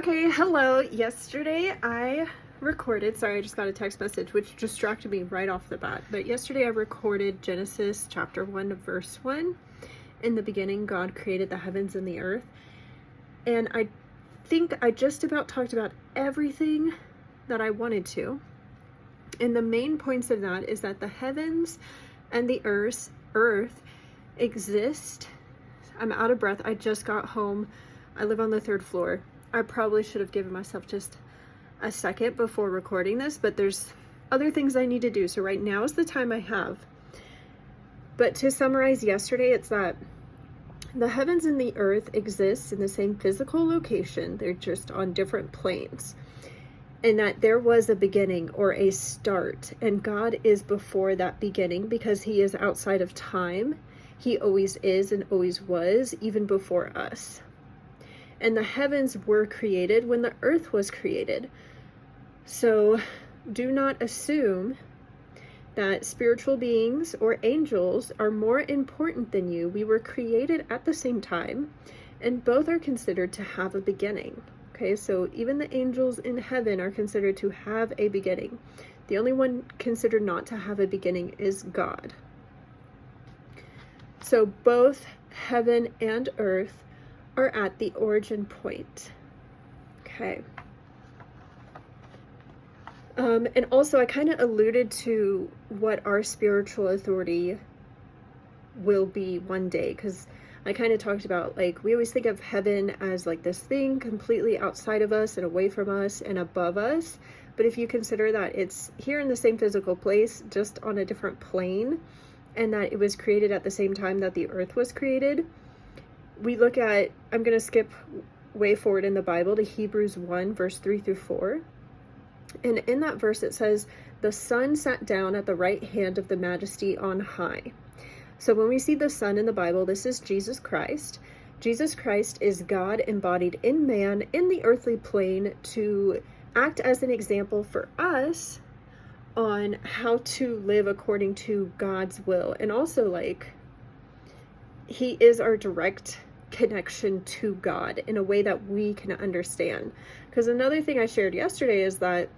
Okay, hello. Yesterday I recorded, sorry, I just got a text message which distracted me right off the bat, but yesterday I recorded Genesis chapter 1 verse 1. In the beginning, God created the heavens and the earth. And I think I just about talked about everything that I wanted to. And the main points of that is that the heavens and the earth exist. I'm out of breath. I just got home. I live on the 3rd floor. I probably should have given myself just a second before recording this, but there's other things I need to do. So right now is the time I have. But to summarize yesterday, it's that the heavens and the earth exist in the same physical location. They're just on different planes. And that there was a beginning or a start. And God is before that beginning because he is outside of time. He always is and always was, even before us. And the heavens were created when the earth was created. So do not assume that spiritual beings or angels are more important than you. We were created at the same time, and both are considered to have a beginning. Okay, so even the angels in heaven are considered to have a beginning. The only one considered not to have a beginning is God. So both heaven and earth are at the origin point. Okay. And also I kind of alluded to what our spiritual authority will be one day, because I kind of talked about, like, we always think of heaven as like this thing completely outside of us and away from us and above us. But if you consider that it's here in the same physical place, just on a different plane, and that it was created at the same time that the earth was created, we look at, I'm going to skip way forward in the Bible to Hebrews 1 verse 3 through 4. And in that verse it says, the Son sat down at the right hand of the Majesty on high. So when we see the Son in the Bible, this is Jesus Christ. Jesus Christ is God embodied in man in the earthly plane to act as an example for us on how to live according to God's will. And also, like, he is our direct connection to God in a way that we can understand. Because another thing I shared yesterday is that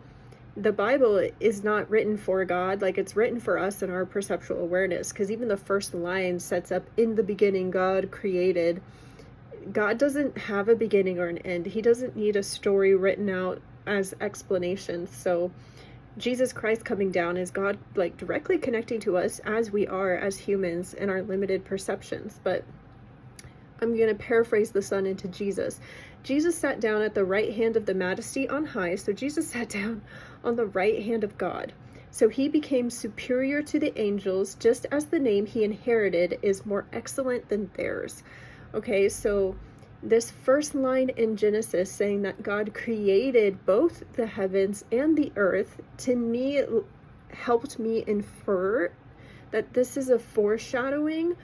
the Bible is not written for God, like it's written for us and our perceptual awareness. Because even the first line sets up, in the beginning God created. God doesn't have a beginning or an end. He doesn't need a story written out as explanation. So Jesus Christ coming down is God, like, directly connecting to us as we are as humans and our limited perceptions. But I'm going to paraphrase the Son into Jesus. Jesus sat down at the right hand of the Majesty on high. So Jesus sat down on the right hand of God. So he became superior to the angels, just as the name he inherited is more excellent than theirs. Okay, so this first line in Genesis saying that God created both the heavens and the earth, to me, helped me infer that this is a foreshadowing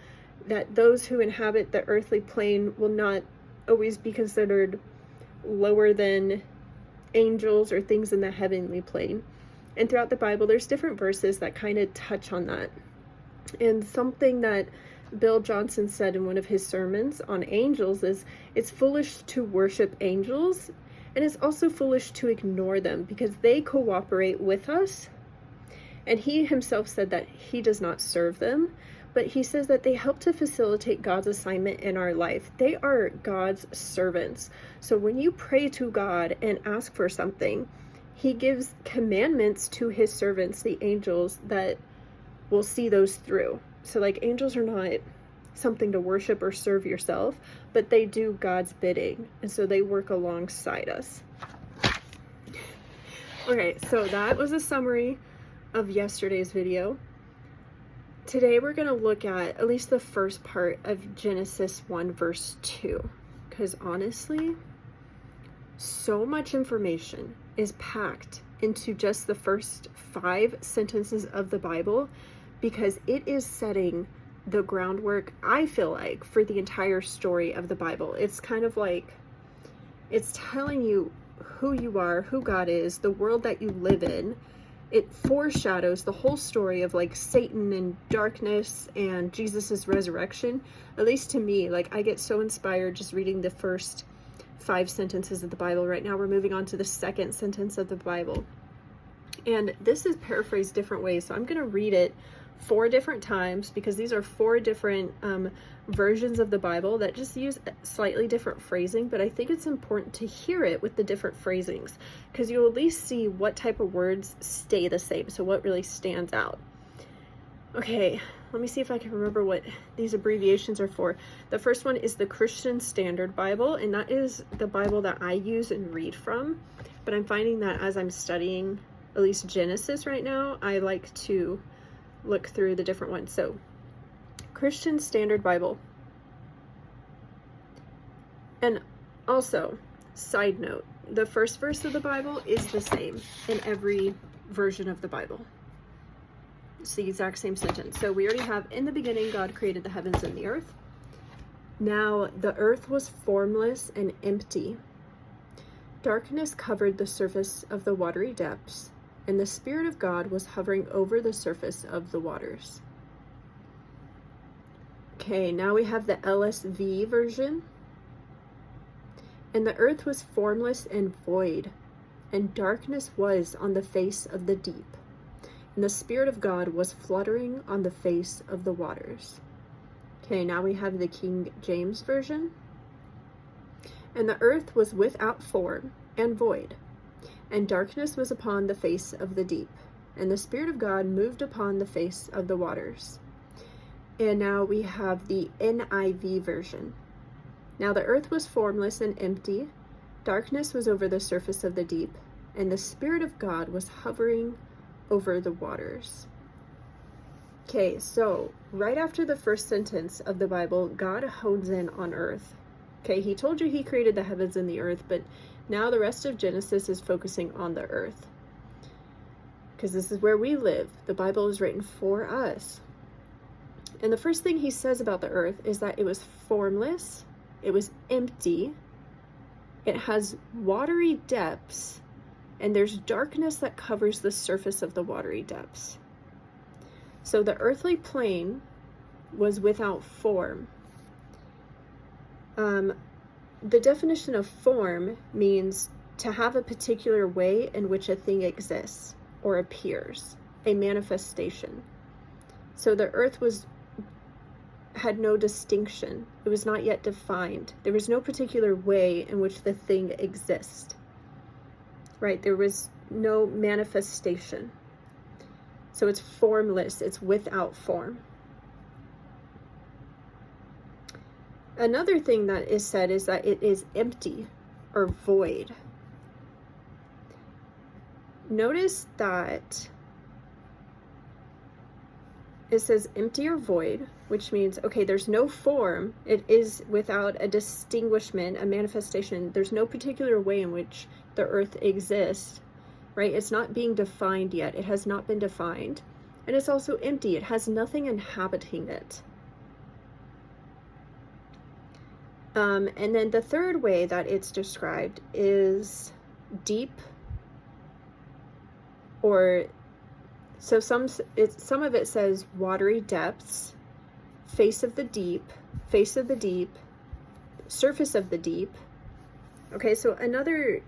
that those who inhabit the earthly plane will not always be considered lower than angels or things in the heavenly plane. And throughout the Bible, there's different verses that kind of touch on that. And something that Bill Johnson said in one of his sermons on angels is, it's foolish to worship angels, and it's also foolish to ignore them because they cooperate with us. And he himself said that he does not serve them, but he says that they help to facilitate God's assignment in our life. They are God's servants. So when you pray to God and ask for something, he gives commandments to his servants, the angels, that will see those through. So, like, angels are not something to worship or serve yourself, but they do God's bidding. And so they work alongside us. Okay, so that was a summary of yesterday's video. Today we're going to look at least the first part of Genesis 1 verse 2. Because honestly, so much information is packed into just the first 5 sentences of the Bible, because it is setting the groundwork, I feel like, for the entire story of the Bible. It's kind of like, it's telling you who you are, who God is, the world that you live in. It foreshadows the whole story of, like, Satan and darkness and Jesus's resurrection. At least to me, like, I get so inspired just reading the first 5 sentences of the Bible. Right now we're moving on to the second sentence of the Bible. And this is paraphrased different ways. So I'm going to read it 4 different times because these are 4 different versions of the Bible that just use slightly different phrasing. But I think it's important to hear it with the different phrasings because you'll at least see what type of words stay the same. So what really stands out. Okay, let me see if I can remember what these abbreviations are for. The first one is the Christian Standard Bible, and that is the Bible that I use and read from. But I'm finding that as I'm studying at least Genesis right now, I like to look through the different ones. So, Christian Standard Bible. And also, side note, the first verse of the Bible is the same in every version of the Bible. It's the exact same sentence. So we already have, in the beginning, God created the heavens and the earth. Now the earth was formless and empty. Darkness covered the surface of the watery depths, and the Spirit of God was hovering over the surface of the waters. Okay, now we have the LSV version. And the earth was formless and void, and darkness was on the face of the deep. And the Spirit of God was fluttering on the face of the waters. Okay, now we have the King James Version. And the earth was without form and void, and darkness was upon the face of the deep. And the Spirit of God moved upon the face of the waters. And now we have the NIV Version. Now the earth was formless and empty. Darkness was over the surface of the deep, and the Spirit of God was hovering over the waters. Okay, so right after the first sentence of the Bible, God hones in on earth. Okay, he told you he created the heavens and the earth, but now the rest of Genesis is focusing on the earth. Because this is where we live. The Bible is written for us. And the first thing he says about the earth is that it was formless, it was empty, it has watery depths, and there's darkness that covers the surface of the watery depths. So the earthly plane was without form. The definition of form means to have a particular way in which a thing exists or appears, a manifestation. So the earth had no distinction. It was not yet defined. There was no particular way in which the thing exists. Right? There was no manifestation. So it's formless. It's without form. Another thing that is said is that it is empty or void. Notice that it says empty or void, which means, okay, there's no form. It is without a distinguishment, a manifestation. There's no particular way in which the earth exists, right? It's not being defined yet. It has not been defined. And it's also empty. It has nothing inhabiting it. And then the third way that it's described is deep, or so some of it says watery depths, face of the deep, surface of the deep. Okay, so another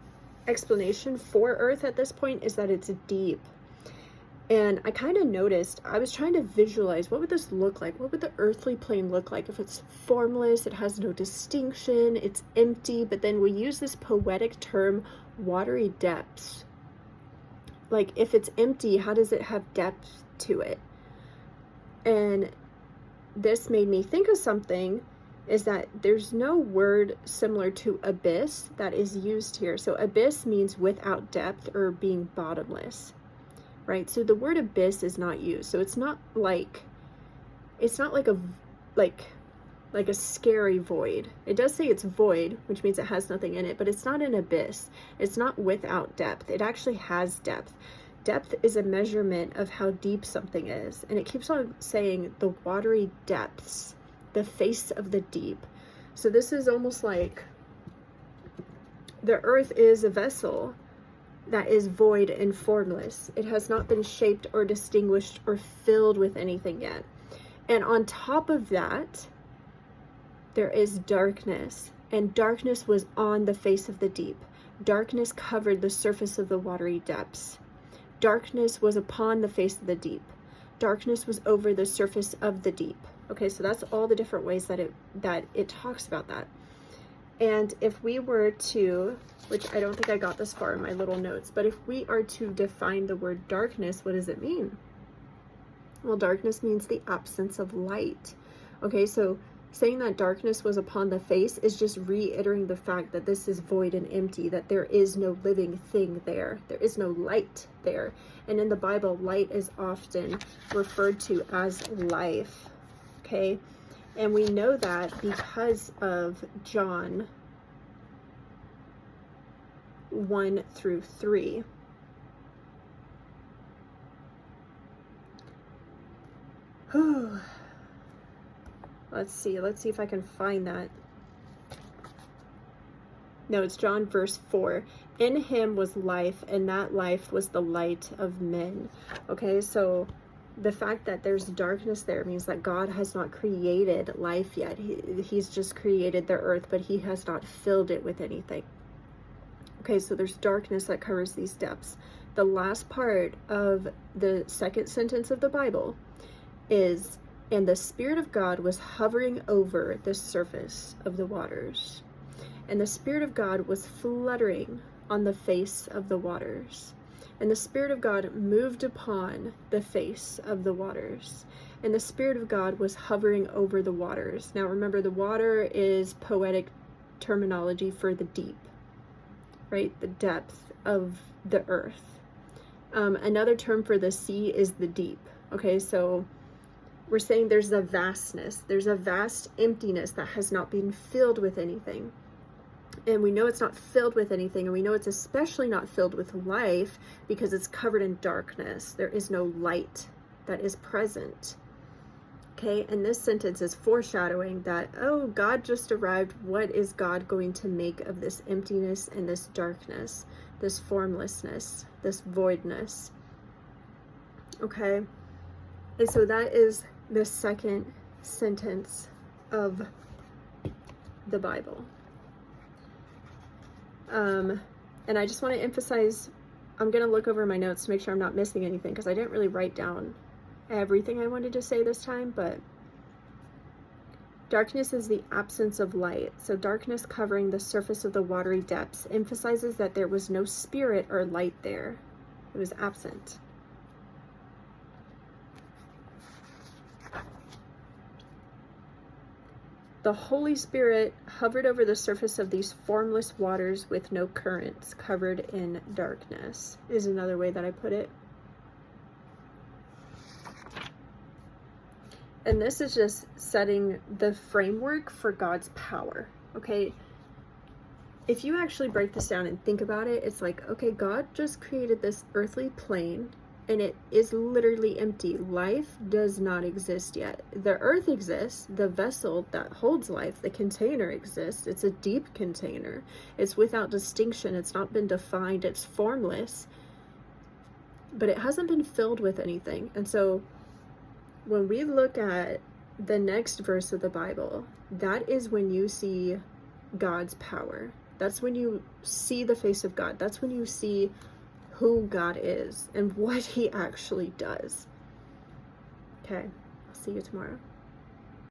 explanation for Earth at this point is that it's deep. And I kind of noticed, I was trying to visualize, what would this look like? What would the earthly plane look like if it's formless, it has no distinction, it's empty, but then we use this poetic term, watery depths. Like, if it's empty, how does it have depth to it? And this made me think of something, is that there's no word similar to abyss that is used here. So abyss means without depth or being bottomless. Right, so the word abyss is not used. So it's not like a scary void. It does say it's void, which means it has nothing in it, but it's not an abyss. It's not without depth. It actually has depth. Depth is a measurement of how deep something is. And it keeps on saying the watery depths, the face of the deep. So this is almost like the earth is a vessel that is void and formless. It has not been shaped or distinguished or filled with anything yet. And on top of that, there is darkness. And darkness was on the face of the deep. Darkness covered the surface of the watery depths. Darkness was upon the face of the deep. Darkness was over the surface of the deep. Okay, so that's all the different ways that it talks about that. And if we were to, which I don't think I got this far in my little notes, but if we are to define the word darkness, what does it mean? Well, darkness means the absence of light. Okay, so saying that darkness was upon the face is just reiterating the fact that this is void and empty, that there is no living thing there. There is no light there. And in the Bible, light is often referred to as life. Okay, and we know that because of John 1-3. Let's see if I can find that. No, it's John verse 4. In him was life, and that life was the light of men. Okay, so the fact that there's darkness there means that God has not created life yet. He's just created the earth, but he has not filled it with anything. Okay, so there's darkness that covers these depths. The last part of the second sentence of the Bible is, and the Spirit of God was hovering over the surface of the waters. And the Spirit of God was fluttering on the face of the waters. And the Spirit of God moved upon the face of the waters. And the Spirit of God was hovering over the waters. Now remember, the water is poetic terminology for the deep, right? The depth of the earth. Another term for the sea is the deep. Okay, so we're saying there's a vastness. There's a vast emptiness that has not been filled with anything. And we know it's not filled with anything, and we know it's especially not filled with life because it's covered in darkness. There is no light that is present. Okay, and this sentence is foreshadowing that, oh, God just arrived. What is God going to make of this emptiness and this darkness, this formlessness, this voidness? Okay, and so that is the second sentence of the Bible. And I just want to emphasize, I'm going to look over my notes to make sure I'm not missing anything, because I didn't really write down everything I wanted to say this time, but darkness is the absence of light. So darkness covering the surface of the watery depths emphasizes that there was no spirit or light there. It was absent. The Holy Spirit hovered over the surface of these formless waters with no currents, covered in darkness, is another way that I put it. And this is just setting the framework for God's power, okay? If you actually break this down and think about it, it's like, okay, God just created this earthly plane, and it is literally empty. Life does not exist yet. The earth exists, the vessel that holds life, the container exists. It's a deep container. It's without distinction. It's not been defined. It's formless. But it hasn't been filled with anything. And so when we look at the next verse of the Bible, that is when you see God's power. That's when you see the face of God. That's when you see who God is and what he actually does. Okay, I'll see you tomorrow.